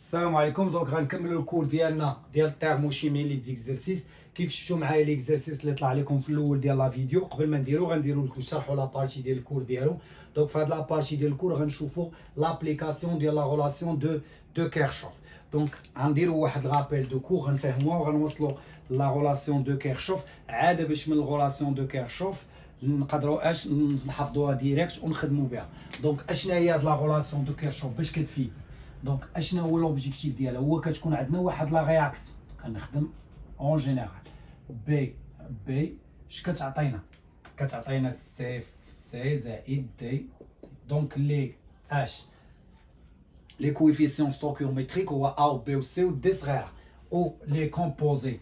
السلام عليكم. دونك غنكملوا الكور ديالنا ديال التيرموشيمي لي زيكزرسيس. كيف شفتوا معايا ليكزرسيس اللي طلع لكم في الاول ديال لا فيديو. قبل ما غنديروا لكم نشرحوا لا بارتي ديال الكور ديالو. دونك في هاد لا بارتي ديال الكور غنشوفوا لابليكاسيون ديال لا غولاسيون دو كيرشوف. دونك غنديروا واحد الغابيل دو كور غنفهموها وغنوصلوا لا غولاسيون دو كيرشوف. عاده باش من الغولاسيون دو كيرشوف نقدروا نحفظوها ديريكت ونخدموا بها. دونك اشنا هي هاد لا غولاسيون دو كيرشوف باش كتفيد؟ دونك اشنا هو لوبجيكتيف ديالها؟ هو كتكون عندنا واحد لا رياكسيون كنخدم اون جينيرال بي اش كتعطينا سي زائد دي. دونك لي اش لي كويفيسيون ستوكيوميتريك هو ا و بي و سي و دي صغيره، او لي كومبوزي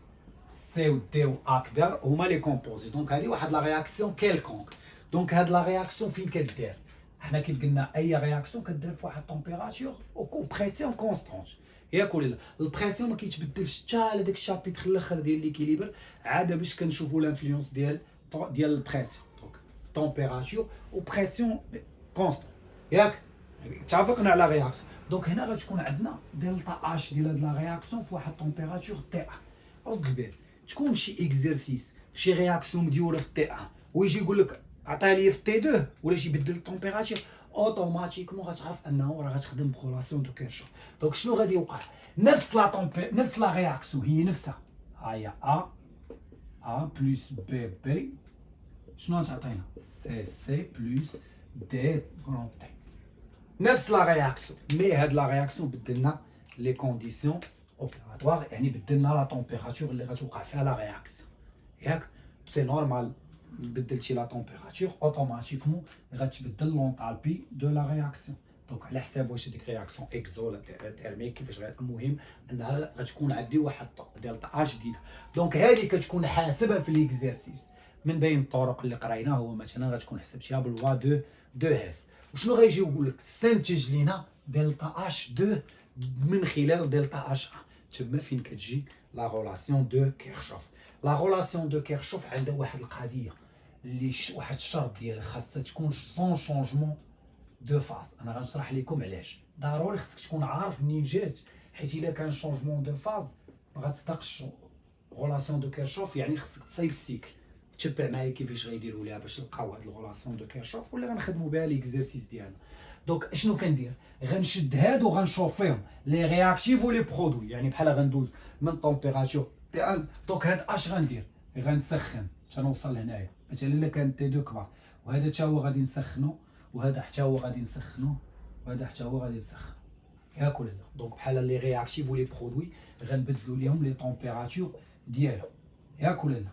سي و دي و ا كبير هما لي كومبوزي. دونك هذه واحد لا رياكسيون كيلكونك. دونك هاد لا رياكسيون فين كدير؟ حنا كيف قلنا اي رياكسيون كدير في واحد طومبيراتور و بريسيون كونستونت، ياك ولا لا؟ البريسيون ما كيتبدلش حتى على داك الشابيتر الاخر ديال ليكيليبر، عاده باش كنشوفوا لانفلونس ديال البريسيون. دونك طومبيراتور و بريسيون كونستونت، ياك اتفقنا على رياكسيون. دونك هنا غتكون عندنا دلتا اش ديال هاد لا رياكسيون في واحد طومبيراتور تي 1. رد البال، تكون شي اكزرسيس شي رياكسيون مديوره في تي 1 ويجي يقول لك عطاه لي في تي 2 ولا شي يبدل الطومبيراتور، اوتوماتيكمون غتعرف انه راه غتخدم بغولاسيون دو كيرشوف. دونك شنو غادي يوقع؟ نفس لا رياكسيون هي نفسها، ها هي ا بلس بي شنو غتعطينا؟ سي بلس دي غرون تي. نفس لا رياكسيون، مي هاد لا رياكسيون بدلنا لي كونديسيون اوبيراتوار، يعني بدلنا لا طومبيراتور اللي غتوقع فيها لا رياكسيون، ياك سي نورمال. بدلتي لا طومبيراتور اوتوماتيكمون غتبدل لونطالبي دو لا رياكسيون. دونك على حساب واش هذيك رياكسيون اكزو ولا تيرميك كيفاش المهم انها غتكون عندي واحد دلتا اش جديده. دونك هذه كتكون حاسبها في ليكزيرسيس. من بين الطرق اللي قريناها هو مثلا غتكون حسبتيها بالوا دو هيس. وشنو غيجي يقول لك؟ استنتج لينا دلتا اش 2 من خلال دلتا اش 1. تما فين كتجي لا غولاسيون دو كيرشوف. لا غولاسيون دو كيرشوف عندها واحد القضيه اللي واحد الشرط ديالها خاصها تكون سون شونجمون دو فاز. انا غنشرح لكم علاش. ضروري خصك تكون عارف منين جات، حيت الا كان شونجمون دو فاز ما غتصدقش غولاسيون دو كيرشوف. يعني خصك تصايب السيكل. تبع معايا كيفاش غيديروا ليها باش نلقاو هاد الغولاسيون دو كيرشوف ولا غنخدموا بها ليكزيرسيس ديالنا. دونك اشنو كندير؟ غنشد هادو غنشوفيهم لي رياكتيف و لي برودوي، يعني بحال غندوز من طومبيراتور تي 1. دونك هاد اش غندير؟ غنسخن حتى نوصل لهنايا. مثلا الا كان تي 2 كبار وهذا حتى هو غادي نسخنو وهذا حتى هو غادي نسخنو وهذا حتى هو غادي نسخنو، ياك ولا لا؟ دونك بحال لي رياكتيف و لي برودوي غنبدلوا ليهم لي طومبيراتور ديالهم، ياك ولا لا؟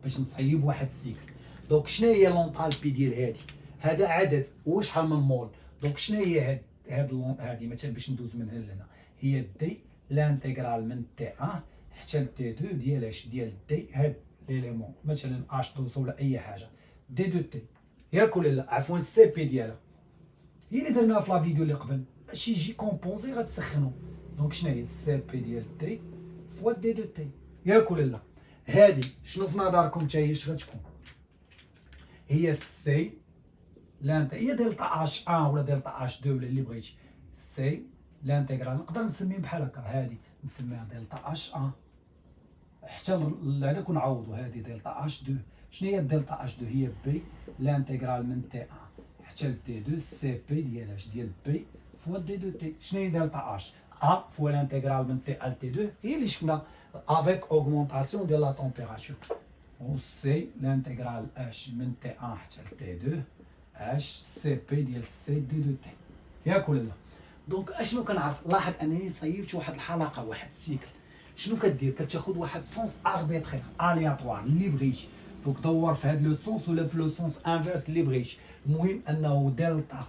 باش نصايب واحد السيكل. دونك شنو هي لونطالبي ديال هادي؟ هذا عدد هو شحال من مول. دونك شنو هي هادي مثلا باش ندوز من هنا لهنا؟ هي دي لانتيغرال من تي 1 حتى ل تي 2 ديال اش؟ ديال دي هاد ليليمون مثلا اش دوز ولا اي حاجه دي دو تي، ياك ولا لا؟ عفوا السي بي ديالها هي اللي درناها في لا فيديو اللي قبل باش يجي كومبوزي غتسخنو. دونك شنو هي السي بي ديال تي فوا دي دو تي، ياك ولا لا؟ هادي شنو في نظركم حتى هي اش غتكون؟ هي سي لانت هي دلتا اش 1 ولا دلتا اش 2 ولا اللي بغيتي. سي لانتيغرال نقدر نسميه بحال هكا، هادي نسميها دلتا اش 1 حتى هذاك نعوضوا هادي دلتا اش 2. شنو هي دلتا اش 2؟ هي بي لانتيغرال من تي 1 حتى ل تي 2 سي بي ديال اش؟ ديال بي فوا دي 2 تي. شنو هي دلتا اش؟ ا فوا لانتيغرال من تي 1 ل تي 2 هي اللي شفنا افيك اوغمونطاسيون ديال لا طومبيراتور. و سي لانتيغرال اش من تي 1 حتى ل تي 2 اش سي بي ديال سي دي 2 تي، ياك ولا لا؟ دونك اشنو كنعرف؟ لاحظ انني صيبت واحد الحلقه واحد السيكل. شنو كدير؟ كتاخذ واحد سونس اربيترير الياتوار اللي بغيتي. دونك دور في هذا لو سونس ولا في لو سونس انفيرس اللي بغيتي. المهم انه دلتا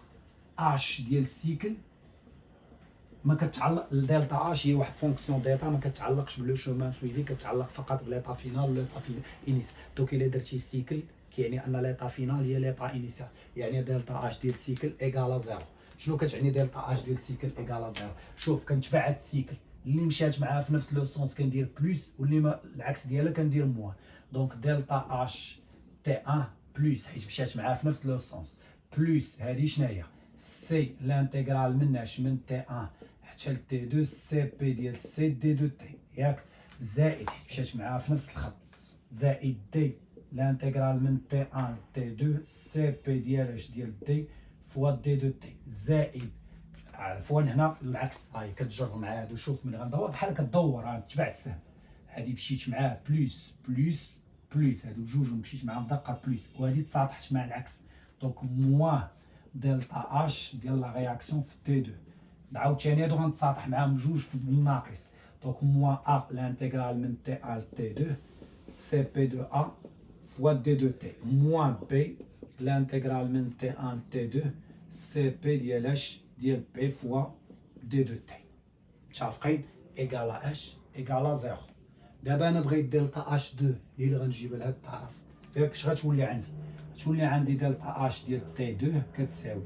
اش ديال السيكل ما كتعلق. دلتا اش هي واحد فونكسيون ديتا ما كتعلقش بلو شومان سويفي، كتعلق فقط بليطا فينال ولا ليطا انيس. دونك الا درتي سيكل كيعني ان ليطا فينال هي ليطا انيسيال، يعني دلتا اش ديال السيكل ايكالا زيرو. شنو كتعني دلتا اش ديال السيكل ايكالا زيرو؟ شوف كنتبع هاد السيكل اللي مشات معاه في نفس لو سونس كندير بلس واللي ما العكس ديالها كندير موان. دونك دلتا اش تي 1 بلس حيت مشات معاه في نفس لو سونس بلس هادي شناهي؟ سي لانتيغرال من اش؟ من تي 1 حتى ل تي 2 سي بي ديال سي دي دو تي ياك، زائد مشات معاها في نفس الخط، زائد دي لانتيغرال من تي 1 تي 2 سي بي ديال اش ديال دي فوا دي دو تي، زائد عفوا هنا العكس راهي كتجر مع هادو. شوف ملي غندور بحال كدور تبع السهم، هادي مشيت معاه بلوس بلوس بلوس، هادو بجوج مشيت معاهم دقه بلوس، وهادي تصاطحت مع العكس. دونك موان دلتا اش ديال لا رياكسيون في تي 2 عاوتاني هادو غنتصاطح معاهم بجوج في الناقص. دونك موان ا لانتيغرال من تي 1 تي 2 سي بي دو ا فوا دي دو تي، موان بي لانتيغرال من تي 1 تي 2 سي بي ديال اش ديال بي فوا دي دو تي. متفقين؟ ايكالا اش ايكالا زيرو. دابا انا بغيت دلتا اش 2 هي اللي غنجيب لهاد الطرف، ياك اش غتولي عندي؟ تولي عندي دلتا اش ديال تي 2 كتساوي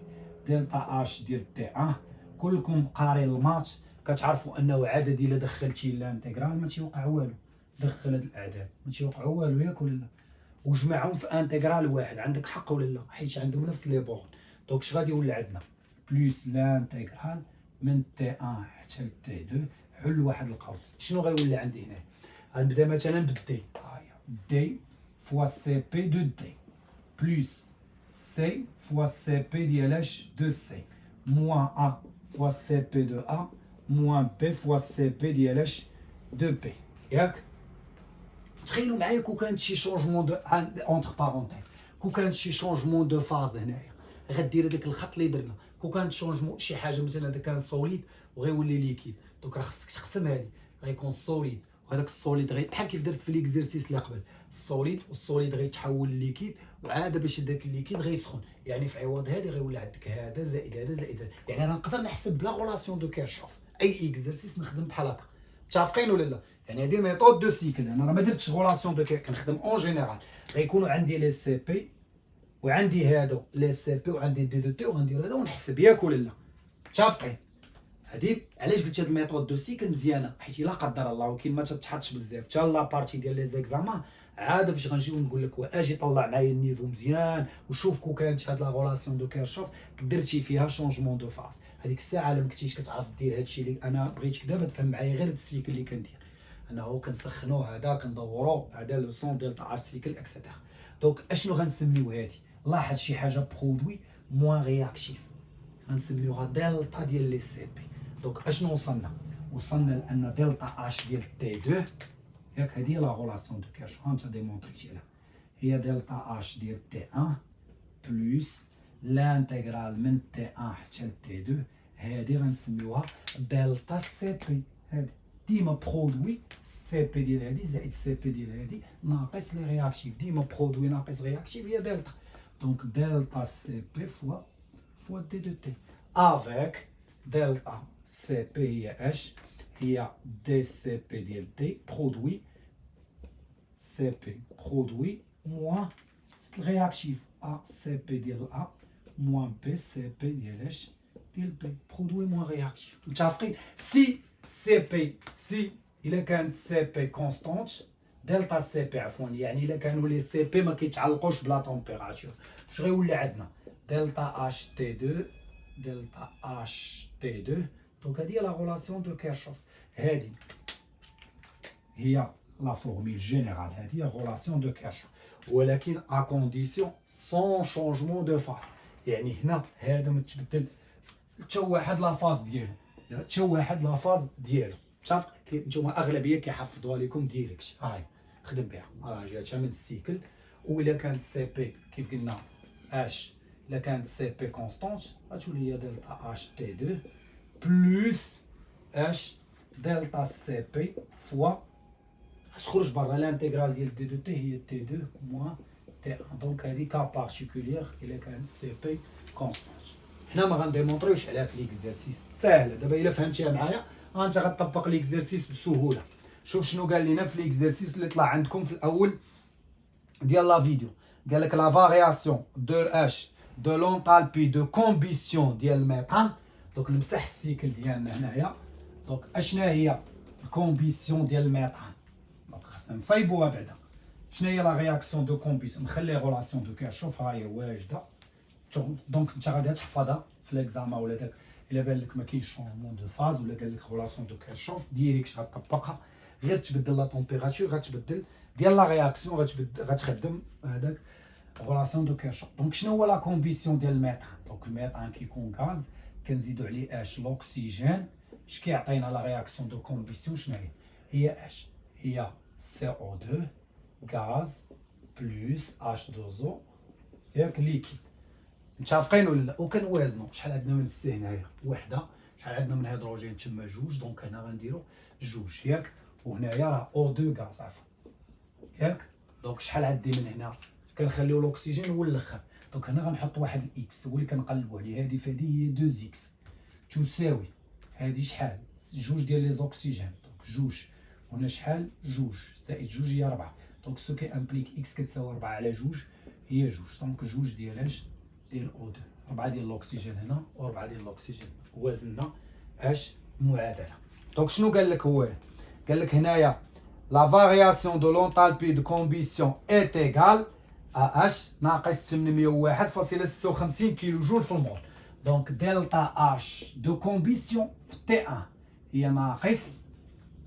دلتا اش ديال تي 1. كلكم قاري الماتش كتعرفوا انه عدد الا دخلتي الانتيغرال ما تيوقع والو، دخل هاد الاعداد ما تيوقع والو ياك ولا لا، وجمعهم في انتيغرال واحد. عندك حق ولا لا؟ حيت عندهم نفس لي بورن. دونك اش غادي يولي عندنا؟ بلوس لانتيغرال من تي 1 حتى ل تي 2 حل واحد القوس. شنو غيولي عندي هنا؟ غنبدا مثلا بالدي، دي فوا سي بي دو دي بلوس سي فوا سي بي ديال اش دو سي موان ا فوا سي بي دو ا موان بي فوا سي بي ديال اش دو بي. ياك تخيلوا معايا كون كانت شي شونجمون دو اونتر بارونتيز، كون كانت شي شونجمون دو فاز هنايا غدير هذاك الخط اللي درنا. كون كانت شونجمون شي حاجه مثلا هذا كان سوليد وغيولي ليكيد، دونك راه خصك تقسم هذه، غيكون سوليد وهذاك السوليد بحال كيف درت في ليكزيرسيس اللي قبل، السوليد والسوليد غيتحول لليكيد، وعاد باش داك الليكيد غيسخن. يعني في عوض هذه غيولي عندك هذا زائد هذا زائد هذا. يعني انا نقدر نحسب بلا غولاسيون دو كيرشوف اي اكزرسيس نخدم بحال هكا. متفقين ولا لا؟ يعني هذه ميثود دو سيكل، انا راه ما درتش غولاسيون دو كنخدم اون جينيرال. غيكونوا عندي لي سي بي وعندي هادو لي سي بي وعندي دي دو تي وغندير هذا ونحسب ياك ولا لا. متفقين؟ هادي علاش قلت هاد الميثود دو سيكل مزيانه، حيت الا قدر الله وكاين ما تتحطش بزاف حتى لا بارتي ديال لي زيكزامان عاد باش غنجيو نقول لك اجي طلع معايا النيفو مزيان وشوف كون كانت هاد لا غولاسيون دو كيرشوف درتي فيها شونجمون دو فاز، هذيك الساعه ما كنتيش كتعرف دير هادشي اللي انا بغيتك دابا تفهم معايا غير هاد السيكل اللي كندير. انه كنسخنو هذا كندورو هذا لو سون دلتا اش سيكل اكسيتيرا. دونك اشنو غنسميو هادي؟ لاحظ شي حاجه برودوي موان رياكتيف غنسميوها دلتا ديال لي سي بي. دونك اشنو وصلنا لان دلتا اش ديال تي 2 ياك هذه لا غولاسيون دو كيرشوف انت ديمونطريتي لها، هي دلتا اش ديال تي 1 بلس لانتيغرال من تي 1 حتى ل تي 2 هذه غنسميوها دلتا سي بي. هذه ديما برودوي سي بي ديال هذه زائد سي بي ديال هذه ناقص لي رياكتيف، ديما برودوي ناقص رياكتيف هي دلتا. دونك دلتا سي بي فوا دي دو تي افيك دلتا سي بي هي اش؟ هي دي سي بي ديال دي برودوي سي بي برودوي موان رياكتيف ا سي بي ديال ا موان بي سي بي ديال اش ديال بي برودوي موان رياكتيف. متفقين؟ سي بي سي الا كانت سي بي كونستونت دلتا سي بي عفوا، يعني الا كانوا لي سي بي ما كيتعلقوش بلا طومبيراتور اش غيولي عندنا؟ دلتا اش تي 2 دلتا اش تي 2. دونك هذه لا غولاسيون دو كيرشوف، هذه هي لا فورميل جينيرال، هذه هي غولاسيون دو كيرشوف، ولكن ا كونديسيون سون شونجمون دو فاز. يعني هنا هذا ما تبدل حتى واحد لا فاز ديالو، حتى واحد لا فاز ديالو. متفق؟ نتوما اغلبيه كيحفظوها لكم ديريكت، هاي خدم بها راه جاتها من السيكل. والا كانت سي بي كيف قلنا اش، الا كانت سي بي كونستونت غتولي هي دلتا اش تي 2 بلس اش دلتا سي بي فوا غتخرج برا لانتيغرال ديال دي دو تي هي تي 2 موان تي 1. دونك هذه كا بارتيكولير الا كانت سي بي كونستونت. حنا ما غنديمونطريوش عليها في ليكزارسيس، ساهله. دابا الا فهمتيها معايا انت غتطبق ليكزارسيس بسهوله. شوف شنو قال لنا في ليكزارسيس اللي طلع عندكم في الاول ديال لا فيديو. قال لك لا فارياسيون دو اش دو لونتالبي دو كومبيسيون ديال الميتان. دونك نمسح السيكل ديالنا هنايا. دونك اشنا هي الكومبيسيون ديال الميتان؟ دونك خاصنا نصايبوها بعدا. شنو هي لا رياكسيون دو كومبيسيون؟ نخلي غولاسيون دو كيرشوف ها هي واجده. دونك انت غادي تحفظها في ليكزامان ولا داك الا بان لك ما كاينش شونجمون دو فاز ولا قال لك غولاسيون دو كيرشوف ديريكت غتطبقها، غير تبدل لا طومبيراتور غتبدل ديال لا رياكسيون، غتخدم هذاك غولاسيون دو كيرشوف. دونك شنو هو لا كومبيسيون ديال الميثان؟ دونك الميثان كيكون غاز كنزيدو عليه اش لوكسيجين، اش كيعطينا لا رياكسيون دو كومبيسيون شنو هي اش هي CO2 غاز بلس H2O ياك ليكيد. متفقين ولا لا؟ وكنوازنوا شحال عندنا من السي هنايا وحده، شحال عندنا من هيدروجين تما جوج، دونك هنا غنديرو جوج ياك، وهنايا راه O2 غاز عفوا ياك. دونك شحال عندي من هنا كنخليو الاكسجين هو الاخر، دونك هنا غنحط واحد الاكس هو اللي كنقلبوا عليه، هذه فهادي هي 2 اكس تساوي هذه شحال جوج ديال لي زوكسيجين، دونك جوج هنا شحال جوج زائد جوج هي 4، دونك سو كي امبليك اكس كتساوي 4 على جوج هي جوج، دونك جوج ديال اش ديال O2، 4 ديال الاكسجين هنا و4 ديال الاكسجين، وزننا اش معادله. دونك شنو قال لك هو؟ قال لك هنايا لا فارياسيون دو لونتالبي دو كومبيسيون ايت ايغال ا اش ناقص 801.56 كيلو جول في المول. دونك دلتا اش دو كومبيسيون في تي 1 هي ناقص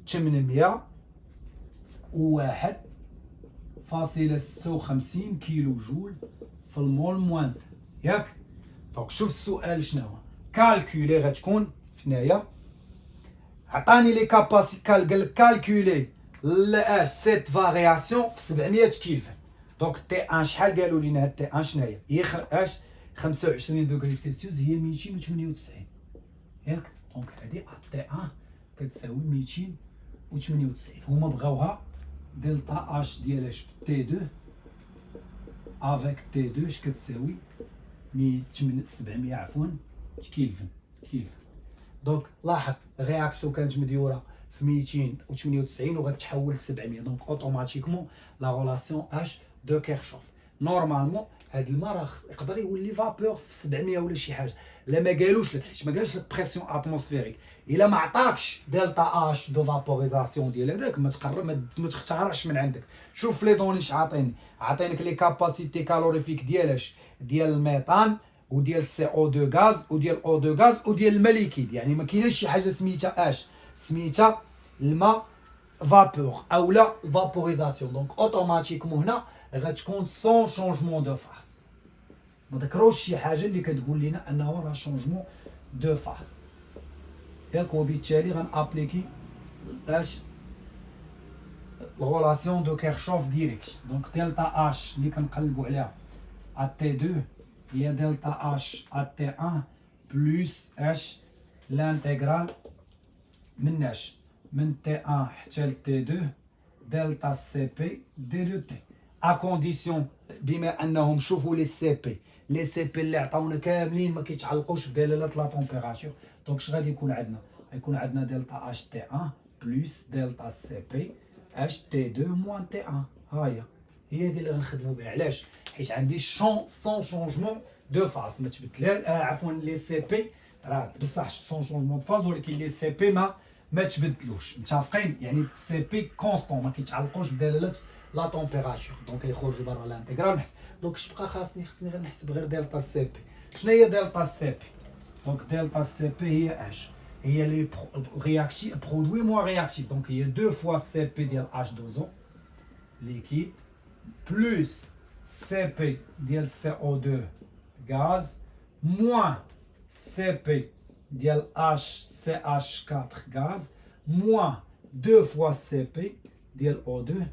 801.56 كيلو جول في المول موانز ياك. دونك شوف السؤال شنو هو، كالكولي غتكون هنايا عطاني لي كاباسيتي قال لك كالكولي اش سيت فارياسيون في 700 كيلفن. دونك تي 1 شحال قالوا لينا هاد تي 1 شنو هي اش 25 دوغري سلسيوس هي 298 ياك. دونك هادي تي 1 كتساوي 298، هما بغاوها دلتا اش ديال اش في تي 2 افيك تي 2 اش كتساوي 700 عفوا كيلفن. دونك لاحظ الرياكسيون كانت مديوره في 298 وغتحول ل 700، دونك اوتوماتيكمون لا غولاسيون اش دو كيرشوف. نورمالمون هاد الماء راه يقدر يولي فابور في 700 ولا شي حاجه، لا ما قالوش لك حيت ما قالش لك بريسيون اتموسفيريك، الا ما عطاكش دلتا اش دو فابوريزاسيون ديال هذاك ما تقرب ما تختارش من عندك. شوف لي دوني اش عاطينك لي كاباسيتي كالوريفيك ديالاش ديال الميثان وديال سي او 2 غاز وديال او 2 غاز وديال الماء ليكيد، يعني ما كايناش شي حاجه سميتها اش، سميتها الماء فابور او لا فابوريزاسيون. دونك اوتوماتيكمون هنا غتكون سون شونجمون دو فاز، ما ذكروش شي حاجه اللي كتقول لنا انه راه شونجمون دو فاز ياك. وبالتالي غنابليكي اش الغولاسيون دو كيرشوف ديريكت. دونك دلتا اش اللي كنقلبوا عليها ا تي 2 هي دلتا اش ا تي 1 بلس اش لانتيغرال من اش من تي 1 حتى ل تي 2 دلتا سي بي دي 2 تي، ا كونديسيون بما انهم شوفوا لي سي بي اللي عطاونا كاملين ما كيتعلقوش بدلاله لا طومبيراتور. دونك اش غادي يكون عندنا؟ غيكون عندنا دلتا اش تي 1 بلس دلتا سي بي اش تي 2 موان تي 1. ها هي دي اللي غنخدموا بها. علاش؟ حيت عندي سون شونجمون دو فاز ما تبدلش، عفوا لي سي بي راه بصح سون شونجمون دو فاز، ولكن لي سي بي ما تبدلوش. متفقين؟ يعني سي بي كونستون ما كيتعلقوش بدلاله لا طومبيراتور، دونك يخرجوا برا الانتيغرال نحسب. دونك اش بقى خاصني غير نحسب غير دلتا سي بي. شنو هي دلتا سي بي؟ دونك دلتا سي بي هي اش هي لي رياكتيف برودوي موان رياكتيف، دونك هي 2 فوا سي بي ديال اش 2 ليكيد بلس سي بي ديال سي او 2 غاز موان سي بي ديال اش سي اش 4 غاز موان 2 فوا سي بي ديال او 2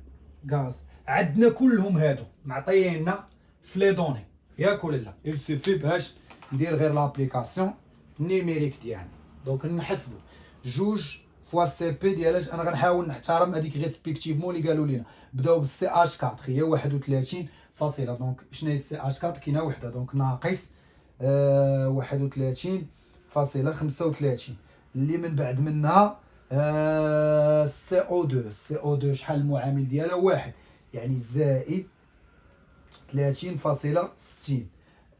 غاز. عندنا كلهم هادو معطييننا في لي دوني ياك ولا لا؟ il suffit باش ندير غير لابليكاسيون نيميريك ديالنا. دونك نحسبوا جوج فوا سي بي ديالاش. انا غنحاول نحترم هذيك ريسبيكتيفمون اللي قالوا لينا، بداو بالسي اش 4 هي 31 فاصله. دونك شنو هي السي اش 4؟ كاينه وحده، دونك ناقص 31.35 اللي من بعد منها سي او 2. سي او 2 شحال المعامل ديالها؟ واحد، يعني زائد 30.60.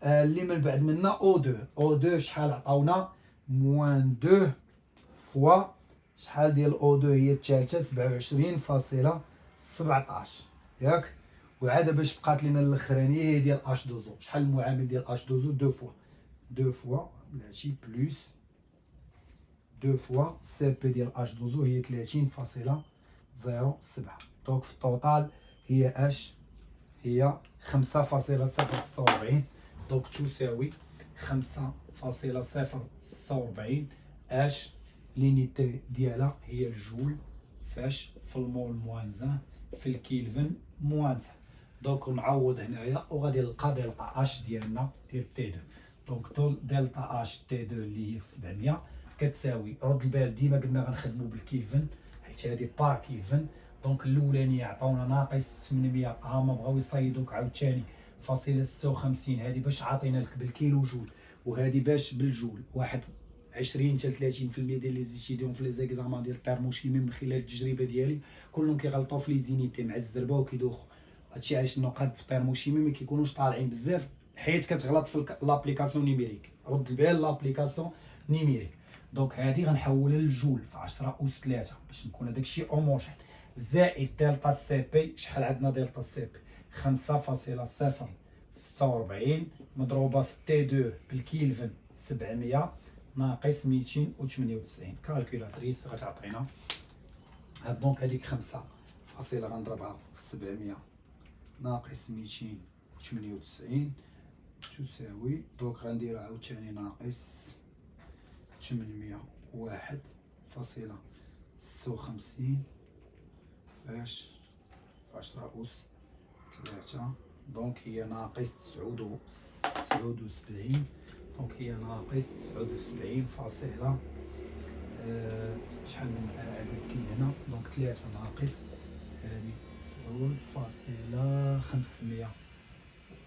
اللي من بعد منها او 2. او 2 شحال عطاونا؟ موان 2 فوا شحال ديال او 2 هي الثالثه 27.17 ياك. وعاد باش بقات لنا الاخرانيه هي ديال اش 2 شحال المعامل ديال اش 2؟ 2 فوا ماشي بلس 2 فوا سي بي ديال اش دوزو هي 30.07. دونك في التوتال هي اش هي 5.046. دونك تساوي 5.046 اش لينيتي ديالها هي الجول فاش في المول موان زان في الكيلفن موان زان. دونك نعوض هنايا وغادي نلقى دلتا اش ديالنا ديال تي 2. دونك طول دلتا اش تي 2 اللي هي في 700 كتساوي، رد البال ديما قلنا غنخدمو بالكيلفن حيت هادي بار كيلفن. دونك الاولانيه عطاونا ناقص 800، ها ما بغاو يصايدوك عاوتاني فاصله 56. هادي باش عاطينا لك بالكيلو جول وهادي باش بالجول. واحد 20 حتى 30% ديال لي زيتيديون في لي زيكزامان ديال الترموشيمي من خلال التجربه ديالي كلهم كيغلطوا في لي زينيتي مع الزربه وكيدوخوا. هادشي علاش النقاد في الترموشيمي ما كيكونوش طالعين بزاف حيت كتغلط في لابليكاسيون نيميريك. رد البال لابليكاسيون نيميريك. دونك هادي غنحولها للجول في 10 أس 3 باش نكون هذاك الشيء اوموجين. زائد دلتا سي بي، شحال عندنا دلتا سي بي؟ 5.046 مضروبه في تي 2 بالكيلفن 700 ناقص 298. كالكولاتريس غتعطينا دونك هذيك 5 فاصله غنضربها في 700 ناقص 298 تساوي، دونك غنديرها عاوتاني ناقص 801.56 فاش في 10 أس 3. دونك هي ناقص 79. دونك هي ناقص 79 فاصلة شحال من عدد كاين هنا؟ دونك 3 ناقص هادي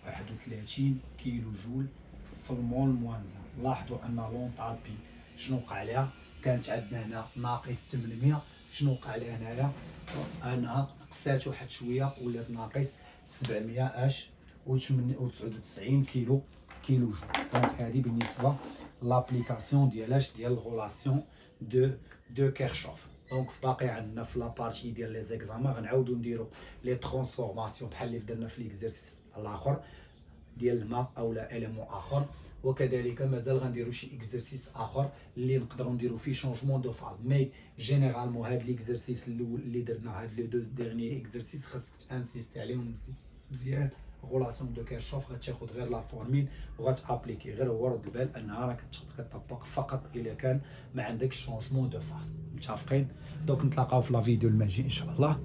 0.531 كيلو جول في المول موان زان. لاحظوا ان لونطالبي شنو وقع ليها؟ كانت عندنا هنا ناقص 800. شنو وقع ليها هنايا؟ انها نقصات واحد شويه ولات ناقص 799 كيلو جول. دونك هذه بالنسبه لابليكاسيون ديال الغولاسيون دو كيرشوف. دونك باقي عندنا في لابارتي ديال لي زيكزامان غنعاودو نديرو لي ترانسفورماسيون بحال اللي درنا في ليكزرسيس الاخر ديال الماء او لا اليمون اخر. وكذلك مازال غنديرو شي اكزرسيس اخر اللي نقدروا نديرو فيه شونجمون دو فاز. مي جينيرالمون هاد ليكزرسيس الاول اللي درنا، هاد لي دو ديرني اكزرسيس خاصك تانسيستي عليهم مزيان. غولاسيون دو كيرشوف غتاخد غير لا فورمين وغتابليكي، غير هو رد البال انها راه كتطبق فقط الا كان ما عندكش شونجمون دو فاز. متفقين؟ دونك نتلاقاو في لا فيديو الماجي ان شاء الله.